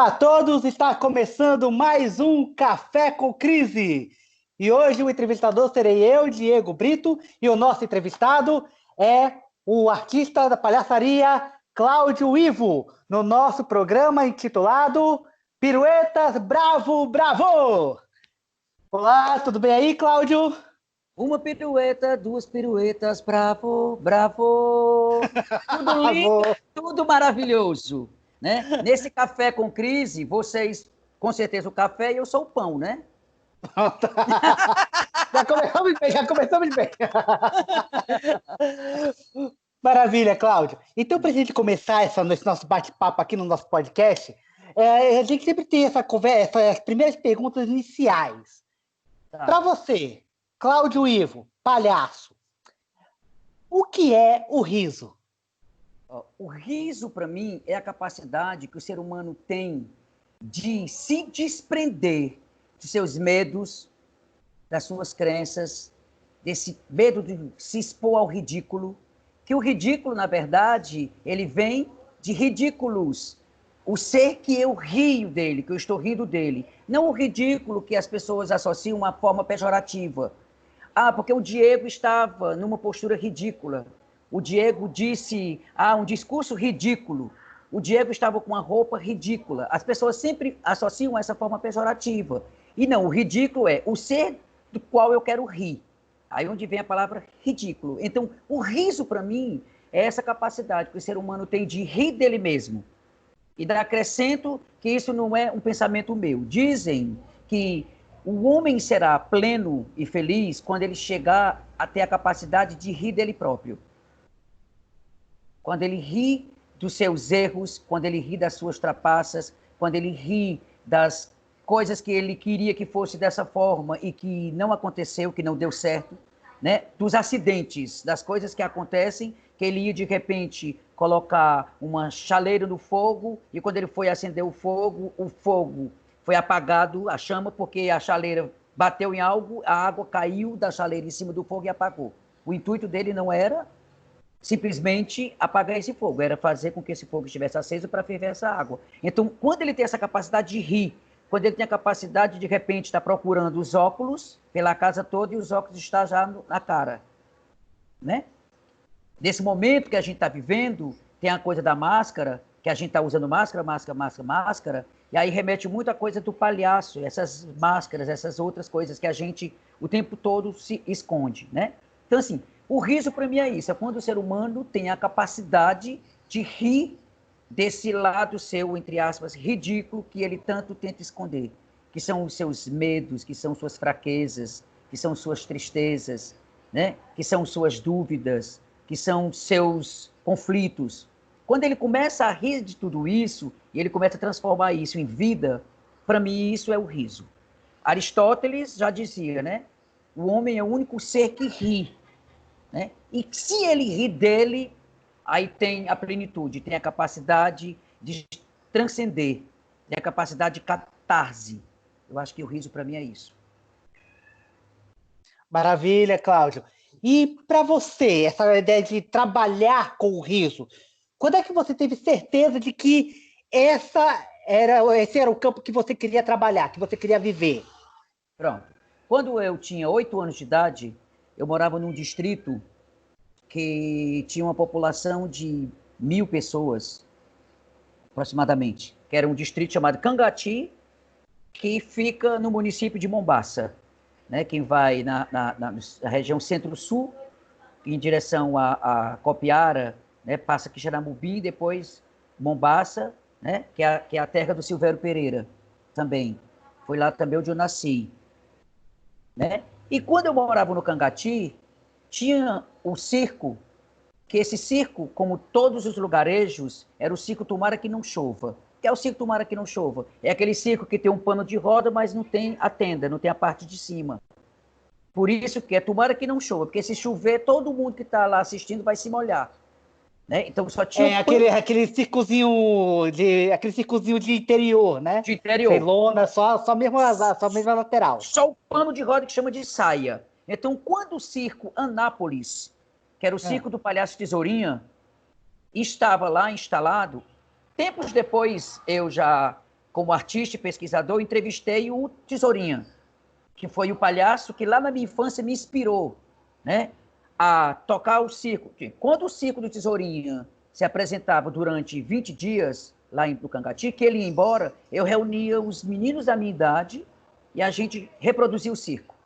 Olá a todos, está começando mais um Café com Crise. E hoje o entrevistador serei eu, Diego Brito, e o nosso entrevistado é o artista da palhaçaria Cláudio Ivo, no nosso programa intitulado Piruetas Bravo Bravo. Olá, tudo bem aí, Cláudio? Uma pirueta, duas piruetas, bravo, bravo. Tudo lindo, tudo maravilhoso, né? Nesse Café com Crise, vocês, com certeza, o café e eu sou o pão, né? Já começamos bem. Maravilha, Cláudio. Então, para a gente começar esse nosso bate-papo aqui no nosso podcast, a gente sempre tem essa conversa, as primeiras perguntas iniciais. Tá. Para você, Cláudio Ivo, palhaço, o que é o riso? O riso, para mim, é a capacidade que o ser humano tem de se desprender de seus medos, das suas crenças, desse medo de se expor ao ridículo, que o ridículo, na verdade, ele vem de ridículos. O ser que eu rio dele, que eu estou rindo dele. Não o ridículo que as pessoas associam a uma forma pejorativa. Ah, porque o Diego estava numa postura ridícula. O Diego disse, um discurso ridículo. O Diego estava com uma roupa ridícula. As pessoas sempre associam essa forma pejorativa. E não, o ridículo é o ser do qual eu quero rir. Aí onde vem a palavra ridículo. Então, o riso, para mim, é essa capacidade que o ser humano tem de rir dele mesmo. E acrescento que isso não é um pensamento meu. Dizem que o homem será pleno e feliz quando ele chegar a ter a capacidade de rir dele próprio. Quando ele ri dos seus erros, quando ele ri das suas trapaças, quando ele ri das coisas que ele queria que fosse dessa forma e que não aconteceu, que não deu certo, né? Dos acidentes, das coisas que acontecem, que ele ia de repente colocar uma chaleira no fogo e quando ele foi acender o fogo foi apagado, a chama, porque a chaleira bateu em algo, a água caiu da chaleira em cima do fogo e apagou. O intuito dele não era simplesmente apagar esse fogo, era fazer com que esse fogo estivesse aceso para ferver essa água. Então, quando ele tem essa capacidade de rir, quando ele tem a capacidade de repente estar procurando os óculos pela casa toda e os óculos estão já na cara, né? Nesse momento que a gente está vivendo, tem a coisa da máscara, que a gente está usando máscara, e aí remete muito à coisa do palhaço, essas máscaras, essas outras coisas que a gente o tempo todo se esconde, né? Então, assim, o riso para mim é isso, é quando o ser humano tem a capacidade de rir desse lado seu, entre aspas, ridículo, que ele tanto tenta esconder, que são os seus medos, que são suas fraquezas, que são suas tristezas, né? Que são suas dúvidas, que são seus conflitos. Quando ele começa a rir de tudo isso, e ele começa a transformar isso em vida, para mim isso é o riso. Aristóteles já dizia, né? O homem é o único ser que ri, né? E se ele ri dele, aí tem a plenitude, tem a capacidade de transcender, tem a capacidade de catarse. Eu acho que o riso para mim é isso. Maravilha, Cláudio. E para você, essa ideia de trabalhar com o riso, quando é que você teve certeza de que esse era o campo que você queria trabalhar, que você queria viver? Pronto. Quando eu tinha 8 anos de idade, eu morava num distrito que tinha uma população de 1.000 pessoas, aproximadamente, que era um distrito chamado Cangati, que fica no município de Mombaça, né? Quem vai na região centro-sul, em direção a Copiara, né? Passa Quixeramobim, depois Mombaça, né? Que é a terra do Silvério Pereira, também. Foi lá também onde eu nasci, né? E quando eu morava no Cangati, tinha o circo, que esse circo, como todos os lugarejos, era o circo Tomara que não chova. O que é o circo Tomara que não chova? É aquele circo que tem um pano de roda, mas não tem a tenda, não tem a parte de cima. Por isso que é Tomara que não chova, porque se chover, todo mundo que está lá assistindo vai se molhar, né? Então só tinha É aquele circozinho de interior, né? de interior. Sem lona, só mesmo a lateral. Só o pano de roda que chama de saia. Então, quando o circo Anápolis, que era o circo do Palhaço Tesourinha, estava lá instalado, tempos depois eu já como artista e pesquisador, entrevistei o Tesourinha, que foi o palhaço que lá na minha infância me inspirou, né, a tocar o circo. Quando o circo do Tesourinha se apresentava durante 20 dias lá em Tucangati, que ele ia embora, eu reunia os meninos da minha idade e a gente reproduzia o circo,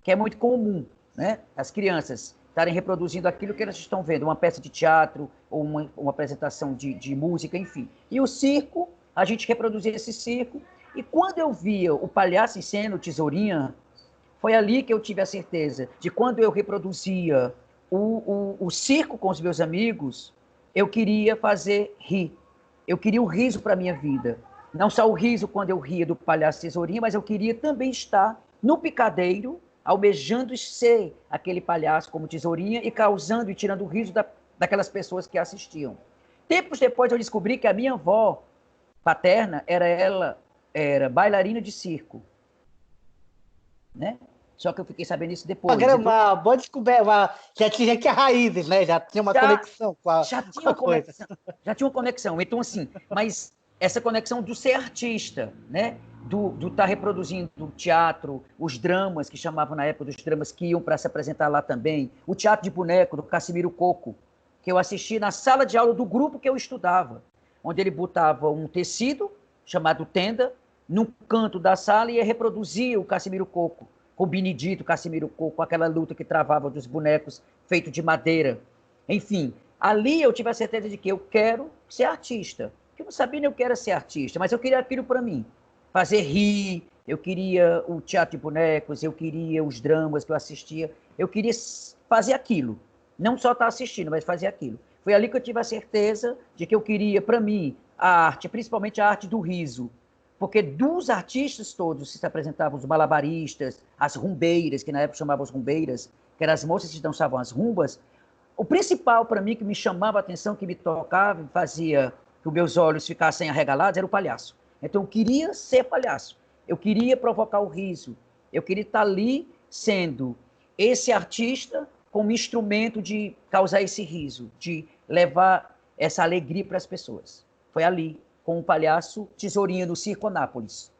que é muito comum, né, as crianças estarem reproduzindo aquilo que elas estão vendo, uma peça de teatro ou uma apresentação de música, enfim. E o circo, a gente reproduzia esse circo, e quando eu via o palhaço em cena, o Tesourinha, foi ali que eu tive a certeza de quando eu reproduzia o circo com os meus amigos, eu queria fazer rir. Eu queria o riso para a minha vida. Não só o riso quando eu ria do palhaço Tesourinha, mas eu queria também estar no picadeiro, almejando ser aquele palhaço como Tesourinha e causando e tirando o riso daquelas pessoas que assistiam. Tempos depois eu descobri que a minha avó paterna era bailarina de circo, né? Só que eu fiquei sabendo isso depois. Uma boa descoberta, já tinha que raízes, né? Já tinha uma conexão com a coisa. Já tinha uma conexão. Então, assim, mas essa conexão do ser artista, né? Do estar reproduzindo o teatro, os dramas, que chamavam na época dos dramas que iam para se apresentar lá também, o teatro de boneco do Cassimiro Coco, que eu assisti na sala de aula do grupo que eu estudava, onde ele botava um tecido, chamado tenda, num canto da sala e reproduzia o Cassimiro Coco, com o Benedito Cassimiro Coco, aquela luta que travava dos bonecos feitos de madeira. Enfim, ali eu tive a certeza de que eu quero ser artista. Eu não sabia nem eu quero ser artista, mas eu queria aquilo para mim. Fazer rir, eu queria o teatro de bonecos, eu queria os dramas que eu assistia, eu queria fazer aquilo. Não só estar assistindo, mas fazer aquilo. Foi ali que eu tive a certeza de que eu queria, para mim, a arte, principalmente a arte do riso. Porque dos artistas todos que se apresentavam, os malabaristas, as rumbeiras, que na época chamavam as rumbeiras, que eram as moças que dançavam as rumbas, o principal para mim que me chamava a atenção, que me tocava, fazia que os meus olhos ficassem arregalados, era o palhaço. Então eu queria ser palhaço, eu queria provocar o riso, eu queria estar ali sendo esse artista como instrumento de causar esse riso, de levar essa alegria para as pessoas. Foi ali, com o palhaço Tesourinha do Circo Anápolis.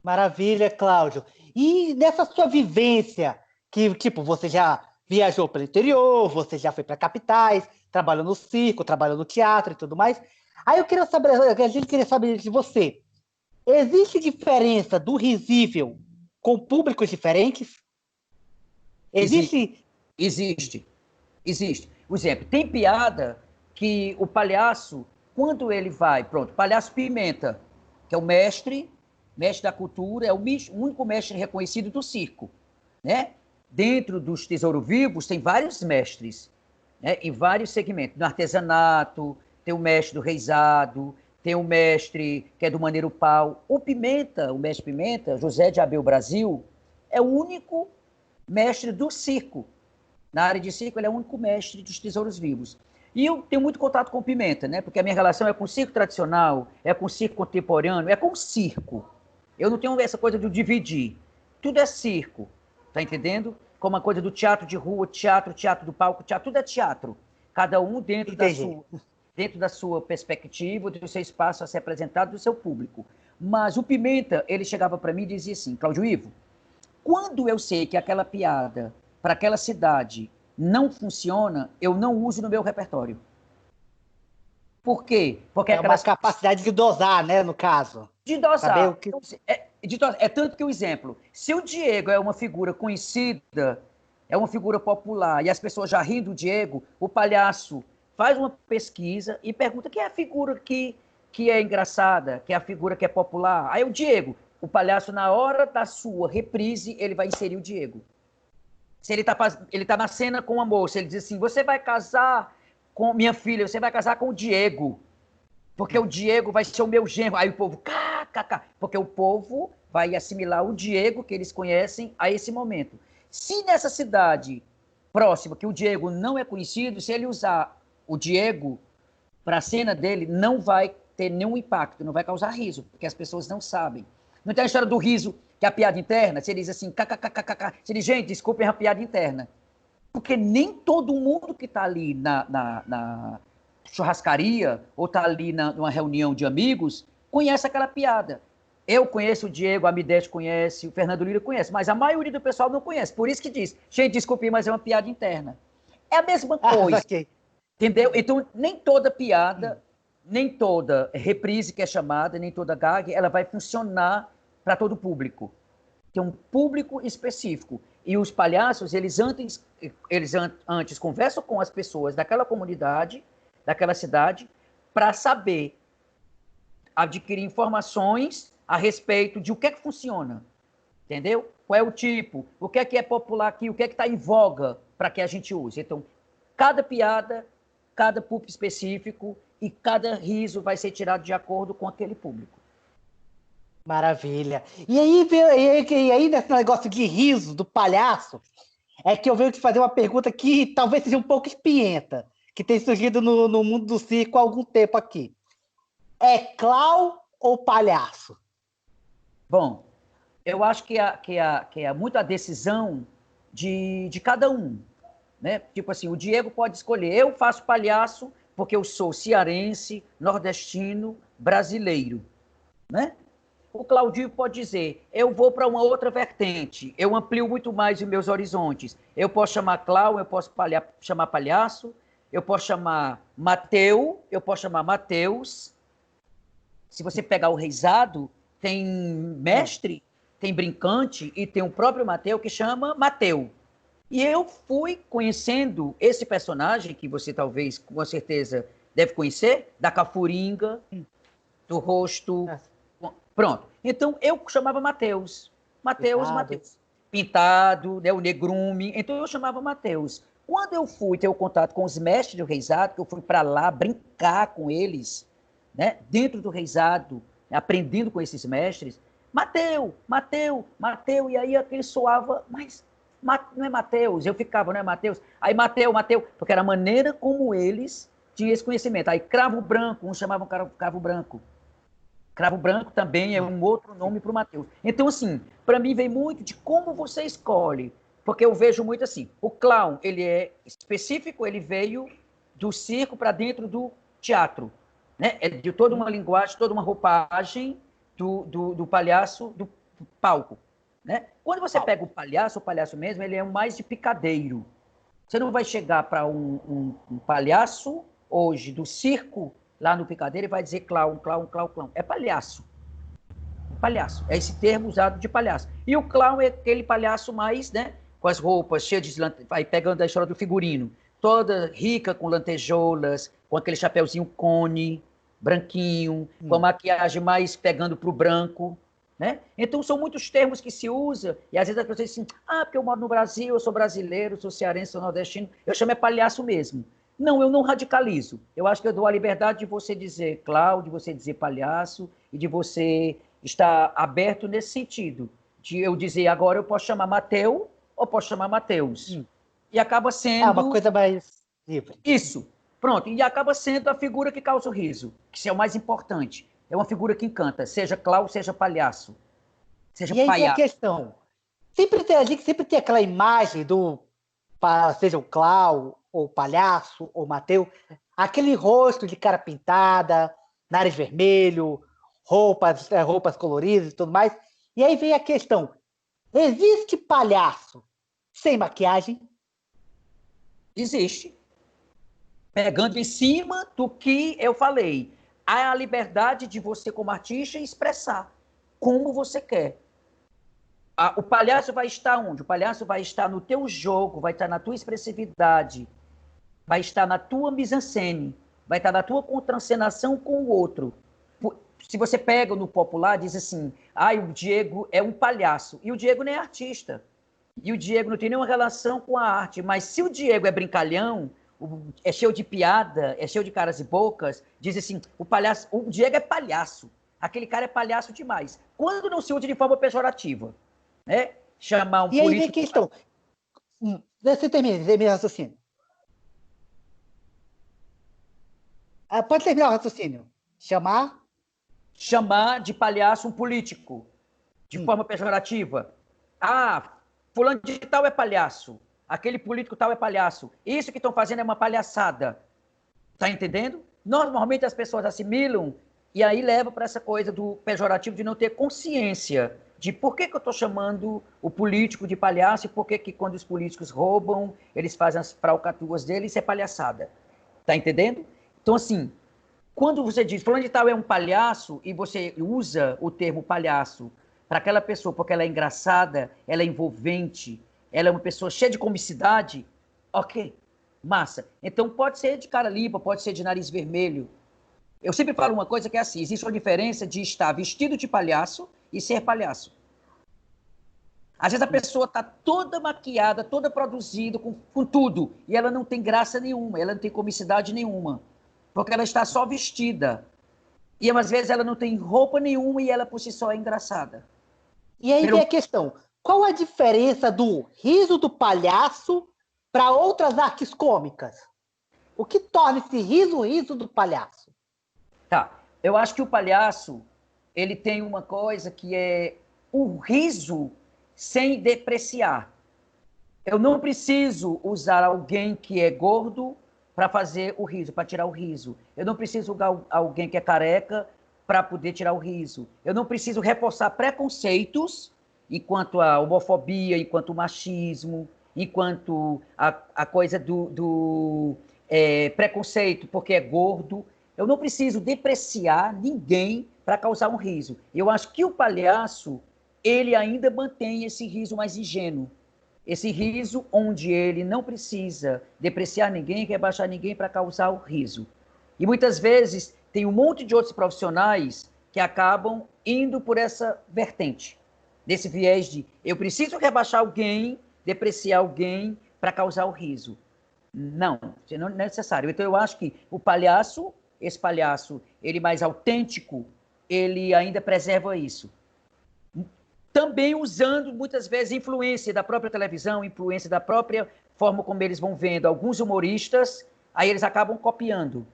Maravilha, Cláudio. E nessa sua vivência, que tipo, você já viajou pelo interior, você já foi para capitais, trabalhou no circo, trabalhou no teatro e tudo mais. Aí a gente queria saber de você. Existe diferença do risível com públicos diferentes? Existe? Existe. Por exemplo, tem piada que o palhaço, quando ele vai, pronto, palhaço Pimenta, que é o mestre da cultura, é o único mestre reconhecido do circo, né? Dentro dos Tesouros Vivos tem vários mestres, né? Em vários segmentos. No artesanato, tem o mestre do reisado, tem o mestre que é do Maneiro Pau. O mestre Pimenta, José de Abel Brasil, é o único mestre do circo. Na área de circo, ele é o único mestre dos Tesouros Vivos. E eu tenho muito contato com Pimenta, né? Porque a minha relação é com o circo tradicional, é com o circo contemporâneo, é com o circo. Eu não tenho essa coisa de dividir. Tudo é circo, tá entendendo? Como a coisa do teatro de rua, teatro do palco, teatro, tudo é teatro. Cada um dentro da sua perspectiva, do seu espaço a ser apresentado, do seu público. Mas o Pimenta, ele chegava para mim e dizia assim, Cláudio Ivo, quando eu sei que aquela piada para aquela cidade não funciona, eu não uso no meu repertório. Por quê? Porque é uma capacidade de dosar, né, no caso. De dosar. Que... É tanto que o exemplo, se o Diego é uma figura conhecida, é uma figura popular, e as pessoas já riem do Diego, o palhaço faz uma pesquisa e pergunta quem é a figura que é engraçada, que é a figura que é popular. Aí o Diego, o palhaço, na hora da sua reprise, ele vai inserir o Diego. Se ele tá na cena com a moça, ele diz assim, você vai casar com minha filha, você vai casar com o Diego, porque o Diego vai ser o meu genro. Aí o povo, porque o povo vai assimilar o Diego, que eles conhecem, a esse momento. Se nessa cidade próxima, que o Diego não é conhecido, se ele usar o Diego para a cena dele, não vai ter nenhum impacto, não vai causar riso, porque as pessoas não sabem. Não tem a história do riso, que é a piada interna? Se ele diz assim, kkkk, se ele, gente, desculpem a piada interna. Porque nem todo mundo que está ali na churrascaria ou está ali numa reunião de amigos conhece aquela piada. Eu conheço o Diego, a Midete conhece, o Fernando Lira conhece, mas a maioria do pessoal não conhece. Por isso que diz, gente, desculpe, mas é uma piada interna. É a mesma coisa, Saquei. entendeu? Então, nem toda piada, nem toda reprise que é chamada, nem toda gag, ela vai funcionar para todo o público. Tem um público específico. E os palhaços, eles antes conversam com as pessoas daquela comunidade, daquela cidade, para saber adquirir informações a respeito de o que é que funciona, entendeu? Qual é o tipo, o que é popular aqui, o que é que está em voga para que a gente use. Então, cada piada, cada público específico e cada riso vai ser tirado de acordo com aquele público. Maravilha. E aí, nesse negócio de riso, do palhaço, é que eu venho te fazer uma pergunta que talvez seja um pouco espienta, que tem surgido no mundo do circo há algum tempo aqui. É clown ou palhaço? Bom, eu acho que é muito a decisão de cada um, né? Tipo assim, o Diego pode escolher, eu faço palhaço porque eu sou cearense, nordestino, brasileiro, né? O Claudinho pode dizer, eu vou para uma outra vertente, eu amplio muito mais os meus horizontes. Eu posso chamar clown, eu posso chamar palhaço, eu posso chamar Mateu, eu posso chamar Mateus. Se você pegar o Reisado, tem mestre, tem brincante e tem o próprio Mateu que chama Mateu. E eu fui conhecendo esse personagem, que você talvez, com certeza, deve conhecer, da Cafuringa, do rosto. Pronto. Então, eu chamava Mateus. Mateus. Pintado, né, o negrume. Então, eu chamava Mateus. Quando eu fui ter o contato com os mestres do Reisado, que eu fui para lá brincar com eles, né, dentro do Reisado, aprendendo com esses mestres, Mateu, e aí aquele soava, mas não é Mateus, eu ficava, não é Mateus, aí Mateu, porque era a maneira como eles tinham esse conhecimento. Aí Cravo Branco, uns chamavam Cravo Branco. Cravo Branco também é um outro nome para o Mateus. Então, assim, para mim vem muito de como você escolhe, porque eu vejo muito assim, o clown, ele é específico, ele veio do circo para dentro do teatro, né? É de toda uma linguagem, toda uma roupagem do palhaço, do palco, né? Quando você pega o palhaço mesmo, ele é mais de picadeiro. Você não vai chegar para um palhaço hoje do circo lá no picadeiro e vai dizer clown. É palhaço. Palhaço. É esse termo usado de palhaço. E o clown é aquele palhaço mais, né? Com as roupas cheias de... Vai pegando a história do figurino. Toda rica com lantejoulas, com aquele chapeuzinho cone, branquinho, com a maquiagem mais pegando para o branco, né? Então, são muitos termos que se usa, e às vezes as pessoas dizem assim, porque eu moro no Brasil, eu sou brasileiro, sou cearense, sou nordestino, eu chamo é palhaço mesmo. Não, eu não radicalizo. Eu acho que eu dou a liberdade de você dizer Cláudio, de você dizer palhaço, e de você estar aberto nesse sentido. De eu dizer, agora eu posso chamar Mateu, ou posso chamar Mateus. E acaba sendo... uma coisa mais livre. Isso. Pronto. E acaba sendo a figura que causa o riso, que é o mais importante. É uma figura que encanta, seja Cláudio, seja palhaço. Seja e aí palhaço. Tem a questão. A gente sempre tem aquela imagem seja o Cláudio, ou o palhaço, ou o Mateu, aquele rosto de cara pintada, nariz vermelho, roupas coloridas e tudo mais. E aí vem a questão, existe palhaço sem maquiagem? Existe. Pegando em cima do que eu falei. Há a liberdade de você, como artista, expressar como você quer. O palhaço vai estar onde? O palhaço vai estar no teu jogo, vai estar na tua expressividade, vai estar na tua mise-en-scène, vai estar na tua contracenação com o outro. Se você pega no popular, diz assim, o Diego é um palhaço. E o Diego nem é artista. E o Diego não tem nenhuma relação com a arte. Mas se o Diego é brincalhão, é cheio de piada, é cheio de caras e bocas, diz assim, o Diego é palhaço. Aquele cara é palhaço demais. Quando não se usa de forma pejorativa, né? Chamar um político... E aí vem a questão. Você termina o raciocínio. Pode terminar o raciocínio. Chamar de palhaço um político, de forma pejorativa. Fulano de tal é palhaço. Aquele político tal é palhaço. Isso que estão fazendo é uma palhaçada. Tá entendendo? Normalmente as pessoas assimilam E aí leva para essa coisa do pejorativo de não ter consciência de por que eu estou chamando o político de palhaço e por que quando os políticos roubam, eles fazem as falcatruas deles, isso é palhaçada. Tá entendendo? Então, assim, quando você diz, fulano de tal é um palhaço, e você usa o termo palhaço para aquela pessoa porque ela é engraçada, ela é envolvente, ela é uma pessoa cheia de comicidade, ok, massa. Então pode ser de cara limpa, pode ser de nariz vermelho. Eu sempre falo uma coisa que é assim, existe uma diferença de estar vestido de palhaço e ser palhaço. Às vezes a pessoa está toda maquiada, toda produzida, com tudo, e ela não tem graça nenhuma, ela não tem comicidade nenhuma, porque ela está só vestida. E às vezes ela não tem roupa nenhuma e ela por si só é engraçada. E aí vem a questão, qual a diferença do riso do palhaço para outras artes cômicas? O que torna esse riso do palhaço? Tá, eu acho que o palhaço, ele tem uma coisa que é o riso sem depreciar. Eu não preciso usar alguém que é gordo para fazer o riso, para tirar o riso. Eu não preciso usar alguém que é careca para poder tirar o riso. Eu não preciso reforçar preconceitos enquanto a homofobia, enquanto o machismo, enquanto a coisa do preconceito porque é gordo. Eu não preciso depreciar ninguém para causar um riso. Eu acho que o palhaço, ele ainda mantém esse riso mais ingênuo. Esse riso onde ele não precisa depreciar ninguém, rebaixar ninguém para causar o riso. E muitas vezes tem um monte de outros profissionais que acabam indo por essa vertente, desse viés de eu preciso rebaixar alguém, depreciar alguém para causar o riso. Não, isso não é necessário. Então eu acho que o palhaço, esse palhaço, ele mais autêntico, ele ainda preserva isso. Também usando, muitas vezes, influência da própria televisão, influência da própria forma como eles vão vendo alguns humoristas, aí eles acabam copiando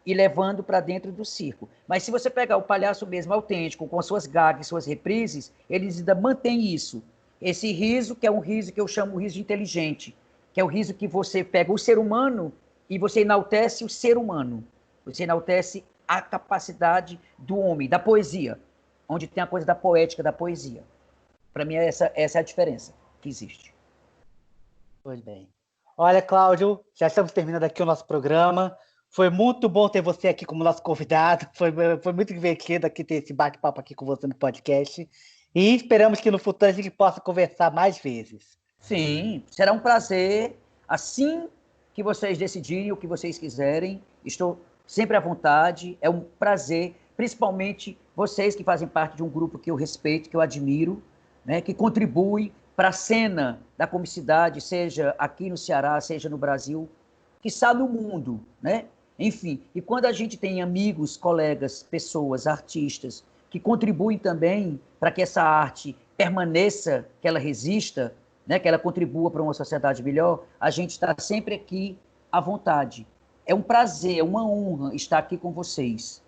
e levando para dentro do circo. Mas se você pegar o palhaço mesmo autêntico, com as suas gags, suas reprises, eles ainda mantêm isso. Esse riso, que é um riso que eu chamo riso inteligente, que é o riso que você pega o ser humano e você enaltece o ser humano. Você enaltece a capacidade do homem, da poesia, onde tem a coisa da poética, da poesia. Para mim, essa é a diferença que existe. Pois bem. Olha, Cláudio, já estamos terminando aqui o nosso programa. Foi muito bom ter você aqui como nosso convidado. Foi muito divertido aqui ter esse bate-papo aqui com você no podcast. E esperamos que no futuro a gente possa conversar mais vezes. Sim, será um prazer. Assim que vocês decidirem o que vocês quiserem, estou sempre à vontade. É um prazer, principalmente vocês que fazem parte de um grupo que eu respeito, que eu admiro, né, que contribui para a cena da comicidade, seja aqui no Ceará, seja no Brasil, quiçá no mundo, né? Enfim, e quando a gente tem amigos, colegas, pessoas, artistas, que contribuem também para que essa arte permaneça, que ela resista, né, que ela contribua para uma sociedade melhor, a gente está sempre aqui à vontade. É um prazer, é uma honra estar aqui com vocês.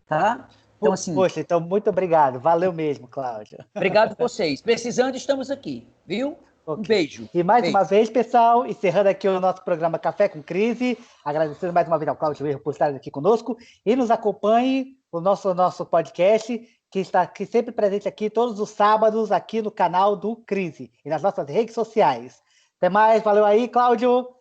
Tá? Então, assim, poxa, então muito obrigado. Valeu mesmo, Cláudio. obrigado a vocês. Precisando, estamos aqui, viu? Okay. Um beijo. E mais beijo. uma vez, pessoal, encerrando aqui o nosso programa Café com Crise, agradecendo mais uma vez ao Cláudio Erro por estar aqui conosco, e nos acompanhe o nosso podcast, que está aqui sempre presente aqui todos os sábados, aqui no canal do Crise, e nas nossas redes sociais. Até mais, valeu aí, Cláudio!